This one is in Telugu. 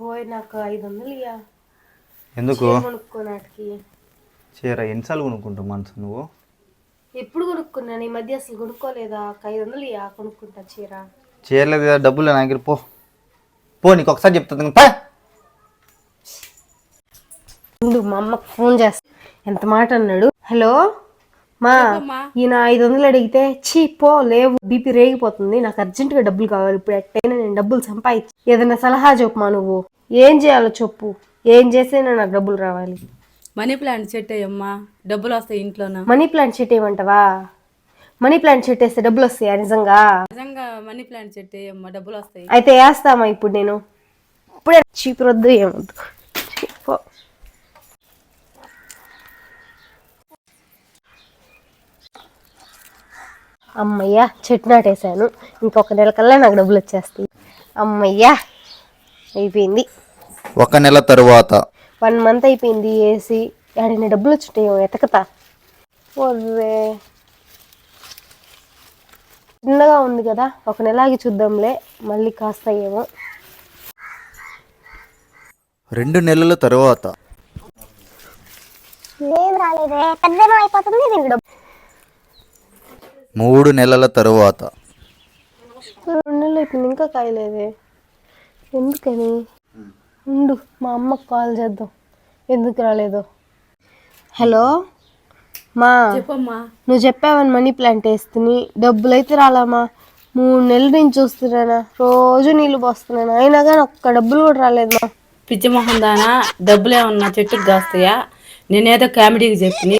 ఓయ్ నాకు 500 ఇయ్యా. ఎందుకు కొనుక్కోనాటికి చీర ఎన్నిసార్లు కొనుక్కుంటావు మనసు నువ్వు? ఎప్పుడు కొనుక్కున్నాను ఈ మధ్య అసలు కొనుక్కోలేదా? 500 ఇయ్యా కొనుక్కుంటా చీర. చీరలేదు కదా డబ్బులు నా దగ్గర పో పో, నీకు ఒకసారి చెప్తుంది పా. మా అమ్మకు ఫోన్ చేస్తా. ఎంత మాట అన్నాడు. హలో మా, ఈయన 500 అడిగితే చీ పో లేవు, బీపీ రేగిపోతుంది, నాకు అర్జెంటుగా డబ్బులు కావాలి, ఇప్పుడు ఎట్టయినా నేను డబ్బులు సంపాదించి ఏదైనా సలహా చెప్పమా. నువ్వు ఏం చేయాలో చెప్పు, ఏం చేసైనా నాకు డబ్బులు రావాలి. మనీ ప్లాంట్ సెట్ అయ్యమ్మా, డబ్బులు వస్తాయి ఇంట్లోనా. మనీ ప్లాంట్ సెట్ వేయమంటావా? మనీ ప్లాంట్ సెట్ వేస్తే డబ్బులు వస్తాయా నిజంగా? నిజంగా మనీ ప్లాంట్ సెట్ అయ్యమ్మా, డబ్బులు వస్తాయి. అయితే వేస్తామా ఇప్పుడు? నేను ఇప్పుడే చీపు వద్దు ఏమొద్దు. అమ్మయ్యా చెట్టు నాటేశాను, ఇంకొక నెల కల్లా నాకు డబ్బులు వచ్చేస్తాయి. అమ్మయ్యా అయిపోయింది. 1 నెల తరువాత 1 మంత్ అయిపోయింది వేసి, ఏడైనా డబ్బులు వచ్చుంటాయో ఎతకతా. ఒర్రే చిన్నగా ఉంది కదా, 1 నెల ఆగి చూద్దాంలే, మళ్ళీ కాస్తాయేమో. 2 నెలల తరువాత లేదు రాలేదే, పెద్దగా అయిపోతుంది దీనికి డబ్బు. 3 నెలల తరువాత 2 నెలలు అయిపోయింది ఇంకా కాయలేదే, ఎందుకని? ఉండు మా అమ్మకు కాల్ చేద్దాం, ఎందుకు రాలేదో. హలో మా, చెప్పమ్మా. నువ్వు చెప్పావని మనీ ప్లాంట్ వేస్తుని డబ్బులు అయితే రాలామా. 3 నెలల నుంచి చూస్తున్నానా, రోజు నీళ్ళు పోస్తున్నాను, అయినా కానీ ఒక్క డబ్బులు కూడా రాలేదు మా. పిచ్చి మొహం దానా, డబ్బులు ఏమన్నా చెట్టుకు కాస్తాయా? నేనేదో కామెడీకి చెప్పి